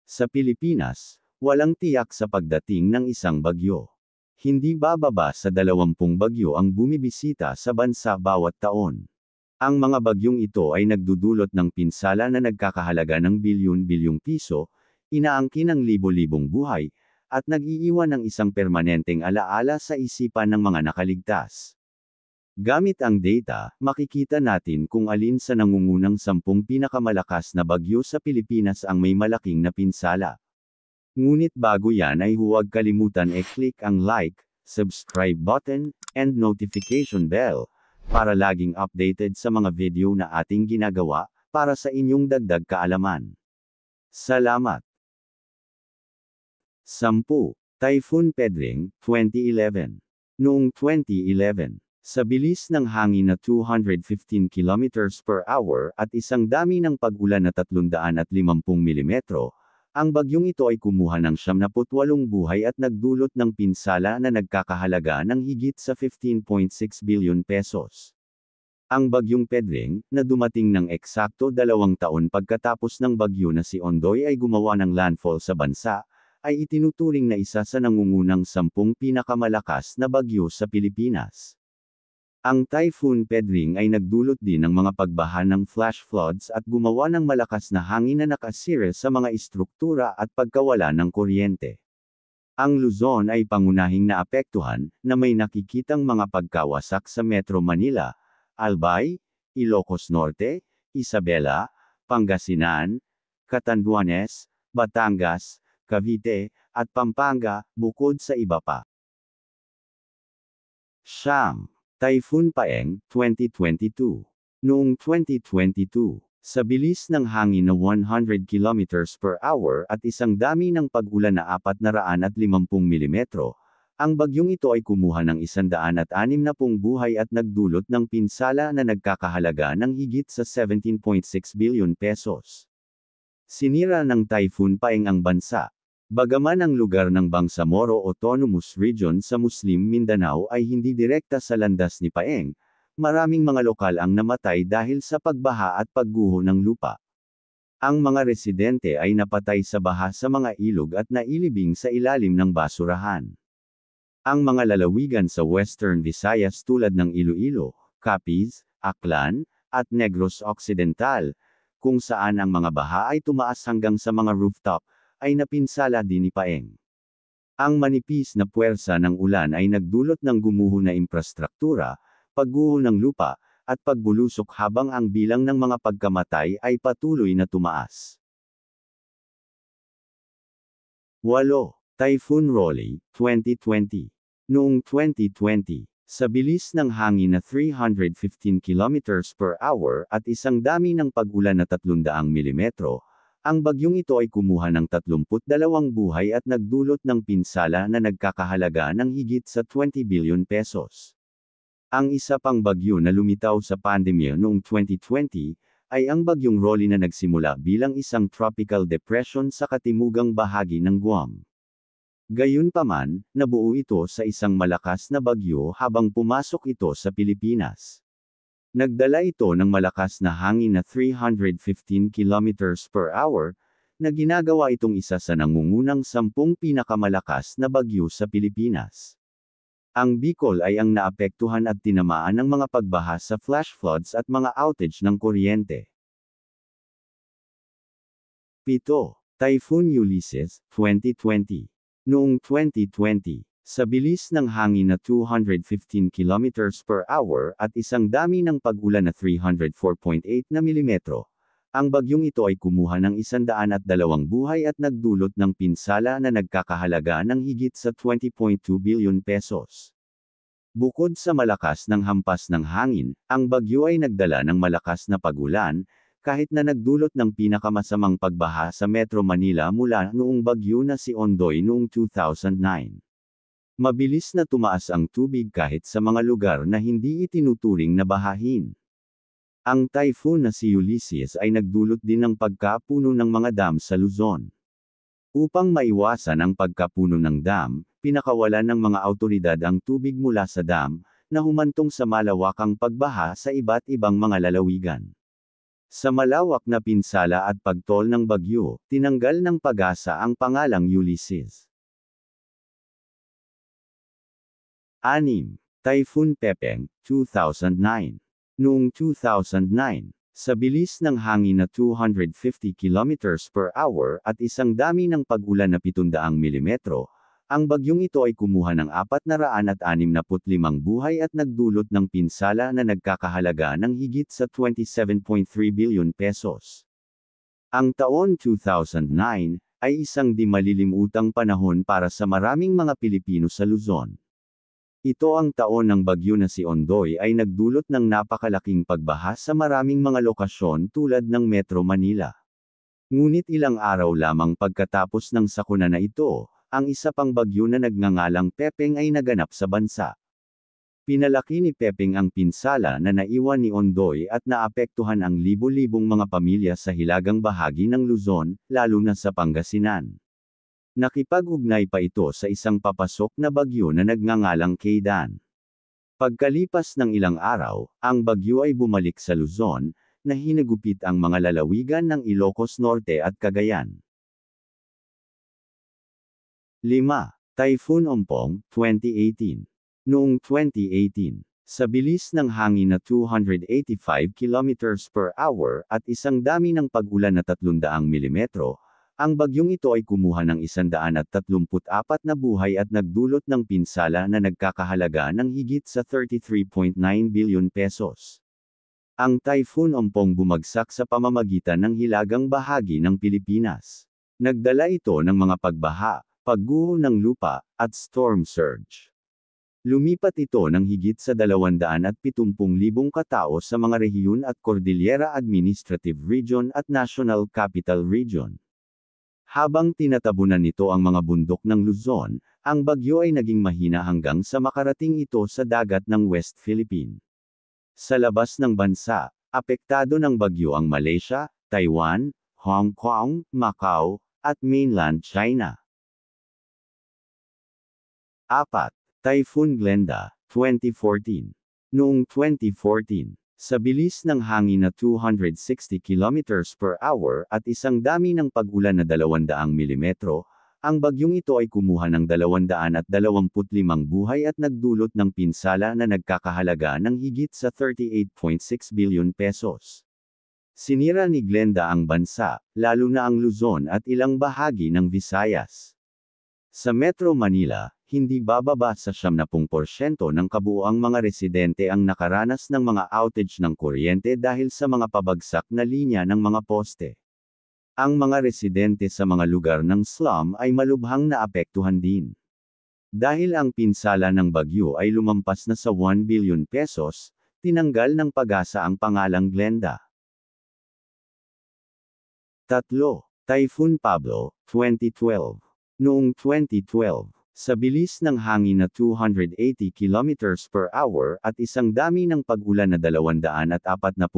Sa Pilipinas, walang tiyak sa pagdating ng isang bagyo. Hindi bababa sa 20 bagyo ang bumibisita sa bansa bawat taon. Ang mga bagyong ito ay nagdudulot ng pinsala na nagkakahalaga ng bilyon-bilyong piso, inaangkin ng libo-libong buhay, at nag-iiwan ng isang permanenteng alaala sa isipan ng mga nakaligtas. Gamit ang data, makikita natin kung alin sa nangungunang 10 pinakamalakas na bagyo sa Pilipinas ang may malaking napinsala. Ngunit bago yan ay huwag kalimutan i-click ang like, subscribe button, and notification bell, para laging updated sa mga video na ating ginagawa, para sa inyong dagdag kaalaman. Salamat! 10. Typhoon Pedring, 2011. Noong 2011, sa bilis ng hangin na 215 km per hour at isang dami ng pag-ulan na 350 mm, ang bagyong ito ay kumuha ng 78 buhay at nagdulot ng pinsala na nagkakahalaga ng higit sa 15.6 billion pesos. Ang bagyong Pedring, na dumating ng eksakto 2 taon pagkatapos ng bagyo na si Ondoy ay gumawa ng landfall sa bansa, ay itinuturing na isa sa nangungunang 10 pinakamalakas na bagyo sa Pilipinas. Ang Typhoon Pedring ay nagdulot din ng mga pagbaha ng flash floods at gumawa ng malakas na hangin na nakasira sa mga istruktura at pagkawala ng kuryente. Ang Luzon ay pangunahing naapektuhan, na may nakikitang mga pagkawasak sa Metro Manila, Albay, Ilocos Norte, Isabela, Pangasinan, Catanduanes, Batangas, Cavite, at Pampanga, bukod sa iba pa. Siyam. Typhoon Paeng, 2022. Noong 2022, sa bilis ng hangin na 100 km per hour at isang dami ng pag-ulan na 450 mm, ang bagyong ito ay kumuha ng 160 buhay at nagdulot ng pinsala na nagkakahalaga ng higit sa 17.6 billion pesos. Sinira ng Typhoon Paeng ang bansa. Bagaman ang lugar ng Bangsamoro Autonomous Region sa Muslim Mindanao ay hindi direkta sa landas ni Paeng, maraming mga lokal ang namatay dahil sa pagbaha at pagguho ng lupa. Ang mga residente ay napatay sa baha sa mga ilog at nailibing sa ilalim ng basurahan. Ang mga lalawigan sa Western Visayas tulad ng Iloilo, Capiz, Aklan, at Negros Occidental, kung saan ang mga baha ay tumaas hanggang sa mga rooftop, ay napinsala din ni Paeng. Ang manipis na puwersa ng ulan ay nagdulot ng gumuho na infrastruktura, pagguho ng lupa, at pagbulusok habang ang bilang ng mga pagkamatay ay patuloy na tumaas. 8. Typhoon Rolly, 2020. Noong 2020, sa bilis ng hangin na 315 km per hour at isang dami ng pag-ulan na 300 mm, ang bagyong ito ay kumuha ng 32 buhay at nagdulot ng pinsala na nagkakahalaga ng higit sa 20 billion pesos. Ang isa pang bagyo na lumitaw sa pandemya noong 2020, ay ang bagyong Rolly na nagsimula bilang isang tropical depression sa katimugang bahagi ng Guam. Gayunpaman, nabuo ito sa isang malakas na bagyo habang pumasok ito sa Pilipinas. Nagdala ito ng malakas na hangin na 315 km per hour, na ginagawa itong isa sa nangungunang 10 pinakamalakas na bagyo sa Pilipinas. Ang Bicol ay ang naapektuhan at tinamaan ng mga pagbaha sa flash floods at mga outage ng kuryente. 7. Typhoon Ulysses, 2020. Noong 2020, sa bilis ng hangin na 215 km per hour at isang dami ng pag-ulan na 304.8 mm, ang bagyong ito ay kumuha ng 102 buhay at nagdulot ng pinsala na nagkakahalaga ng higit sa 20.2 billion pesos. Bukod sa malakas ng hampas ng hangin, ang bagyo ay nagdala ng malakas na pag-ulan, kahit na nagdulot ng pinakamasamang pagbaha sa Metro Manila mula noong bagyo na si Ondoy noong 2009. Mabilis na tumaas ang tubig kahit sa mga lugar na hindi itinuturing na bahahin. Ang typhoon na si Ulysses ay nagdulot din ng pagkapuno ng mga dam sa Luzon. Upang maiwasan ang pagkapuno ng dam, pinakawalan ng mga awtoridad ang tubig mula sa dam, na humantong sa malawakang pagbaha sa iba't ibang mga lalawigan. Sa malawak na pinsala at pagtol ng bagyo, tinanggal ng pag-asa ang pangalang Ulysses. 6. Typhoon Pepeng, 2009. Noong 2009, sa bilis ng hangin na 250 kilometers per hour at isang dami ng pag-ulan na 700 milimetro, ang bagyong ito ay kumuha ng 465 buhay at nagdulot ng pinsala na nagkakahalaga ng higit sa 27.3 billion pesos. Ang taon 2009 ay isang di malilimutang panahon para sa maraming mga Pilipino sa Luzon. Ito ang taon ng bagyo na si Ondoy ay nagdulot ng napakalaking pagbaha sa maraming mga lokasyon tulad ng Metro Manila. Ngunit ilang araw lamang pagkatapos ng sakuna na ito, ang isa pang bagyo na nagngangalang Pepeng ay naganap sa bansa. Pinalaki ni Pepeng ang pinsala na naiwan ni Ondoy at naapektuhan ang libo-libong mga pamilya sa hilagang bahagi ng Luzon, lalo na sa Pangasinan. Nakipag-ugnay pa ito sa isang papasok na bagyo na nagngangalang Kaydan. Pagkalipas ng ilang araw, ang bagyo ay bumalik sa Luzon, na hinagupit ang mga lalawigan ng Ilocos Norte at Cagayan. 5. Typhoon Ompong, 2018. Noong 2018, sa bilis ng hangin na 285 kilometers per hour at isang dami ng pag-ulan na 300 milimetro, ang bagyong ito ay kumuha ng 134 na buhay at nagdulot ng pinsala na nagkakahalaga ng higit sa 33.9 billion pesos. Ang Typhoon Ompong bumagsak sa pamamagitan ng hilagang bahagi ng Pilipinas. Nagdala ito ng mga pagbaha, pagguho ng lupa, at storm surge. Lumipat ito ng higit sa 270,000 katao sa mga rehiyon at Cordillera Administrative Region at National Capital Region. Habang tinatabunan nito ang mga bundok ng Luzon, ang bagyo ay naging mahina hanggang sa makarating ito sa dagat ng West Philippine. Sa labas ng bansa, apektado ng bagyo ang Malaysia, Taiwan, Hong Kong, Macau, at mainland China. 4. Typhoon Glenda, 2014. Noong 2014, sa bilis ng hangin na 260 kilometers per hour at isang dami ng pag-ulan na 200 milimetro, ang bagyong ito ay kumuha ng 225 buhay at nagdulot ng pinsala na nagkakahalaga ng higit sa 38.6 billion pesos. Sinira ni Glenda ang bansa, lalo na ang Luzon at ilang bahagi ng Visayas. Sa Metro Manila, hindi bababa sa 70% ng kabuuang mga residente ang nakaranas ng mga outage ng kuryente dahil sa mga pabagsak na linya ng mga poste. Ang mga residente sa mga lugar ng slum ay malubhang naapektuhan din. Dahil ang pinsala ng bagyo ay lumampas na sa 1 billion pesos, tinanggal ng pag-asa ang pangalang Glenda. 3. Typhoon Pablo, 2012. Noong 2012, sa bilis ng hangin na 280 kilometers per hour at isang dami ng pag-ulan na 240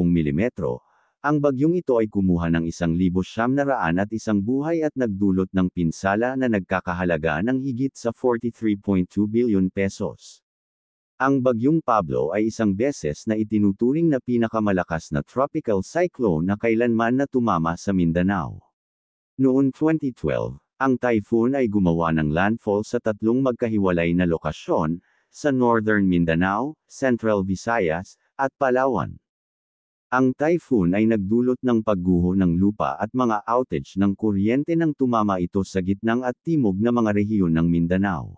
milimetro, ang bagyong ito ay kumuha ng 1,901 buhay at nagdulot ng pinsala na nagkakahalaga ng higit sa 43.2 billion pesos. Ang bagyong Pablo ay isang beses na itinuturing na pinakamalakas na tropical cyclone na kailanman na tumama sa Mindanao. Noong 2012, ang typhoon ay gumawa ng landfall sa 3 magkahiwalay na lokasyon, sa Northern Mindanao, Central Visayas, at Palawan. Ang typhoon ay nagdulot ng pagguho ng lupa at mga outage ng kuryente nang tumama ito sa gitnang at timog na mga rehiyon ng Mindanao.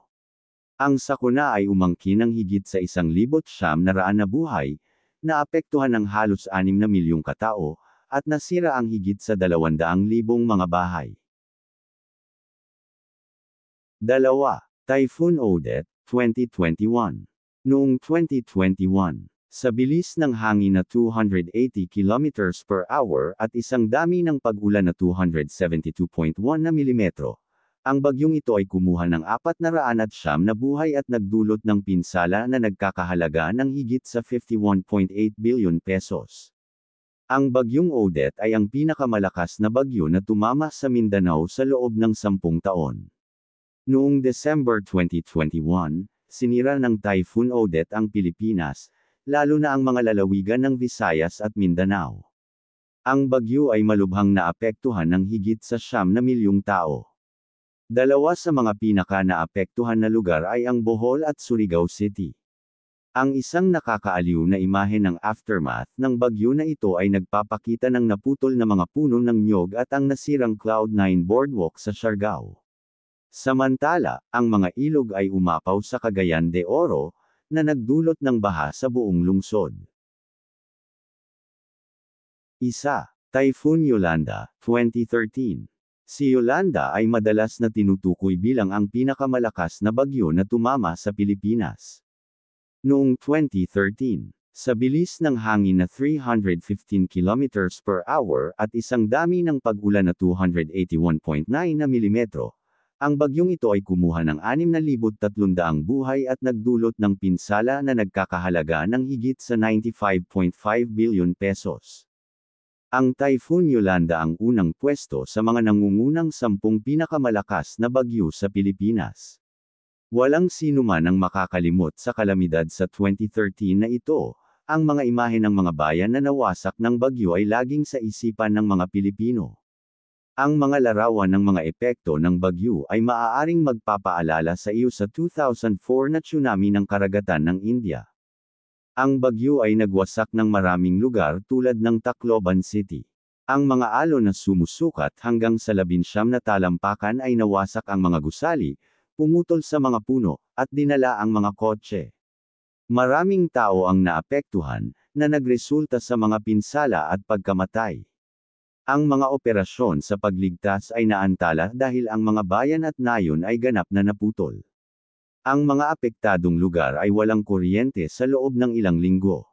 Ang sakuna ay umangkin ng higit sa 1,900 na buhay, naapektuhan ng halos 6 na milyong katao, at nasira ang higit sa 200,000 mga bahay. 2. Typhoon Odette, 2021. Noong 2021, sa bilis ng hangin na 280 kilometers per hour at isang dami ng pag-ulan na 272.1 na milimetro, ang bagyong ito ay kumuha ng 409 na buhay at nagdulot ng pinsala na nagkakahalaga ng higit sa 51.8 billion pesos. Ang bagyong Odette ay ang pinakamalakas na bagyo na tumama sa Mindanao sa loob ng 10 taon. Noong December 2021, sinira ng Typhoon Odette ang Pilipinas, lalo na ang mga lalawigan ng Visayas at Mindanao. Ang bagyo ay malubhang naapektuhan ng higit sa 9 milyong tao. Dalawa sa mga pinaka-naapektuhan na lugar ay ang Bohol at Surigao City. Ang isang nakakaaliw na imahe ng aftermath ng bagyo na ito ay nagpapakita ng naputol na mga puno ng niyog at ang nasirang Cloud9 boardwalk sa Siargao. Samantala, ang mga ilog ay umapaw sa Cagayan de Oro, na nagdulot ng baha sa buong lungsod. Typhoon Yolanda, 2013. Si Yolanda ay madalas na tinutukoy bilang ang pinakamalakas na bagyo na tumama sa Pilipinas. Noong 2013, sa bilis ng hangin na 315 kilometers per hour at isang dami ng pag-ulan na 281.9 na milimetro, ang bagyong ito ay kumuha ng 6,300 buhay at nagdulot ng pinsala na nagkakahalaga ng higit sa 95.5 billion pesos. Ang Typhoon Yolanda ang unang pwesto sa mga nangungunang 10 pinakamalakas na bagyo sa Pilipinas. Walang sino man ang makakalimot sa kalamidad sa 2013 na ito. Ang mga imahe ng mga bayan na nawasak ng bagyo ay laging sa isipan ng mga Pilipino. Ang mga larawan ng mga epekto ng bagyo ay maaaring magpapaalala sa iyo sa 2004 na tsunami ng karagatan ng India. Ang bagyo ay nagwasak ng maraming lugar tulad ng Tacloban City. Ang mga alon na sumusukat hanggang sa 19 na talampakan ay nawasak ang mga gusali, pumutol sa mga puno, at dinala ang mga kotse. Maraming tao ang naapektuhan, na nagresulta sa mga pinsala at pagkamatay. Ang mga operasyon sa pagligtas ay naantala dahil ang mga bayan at nayon ay ganap na naputol. Ang mga apektadong lugar ay walang kuryente sa loob ng ilang linggo.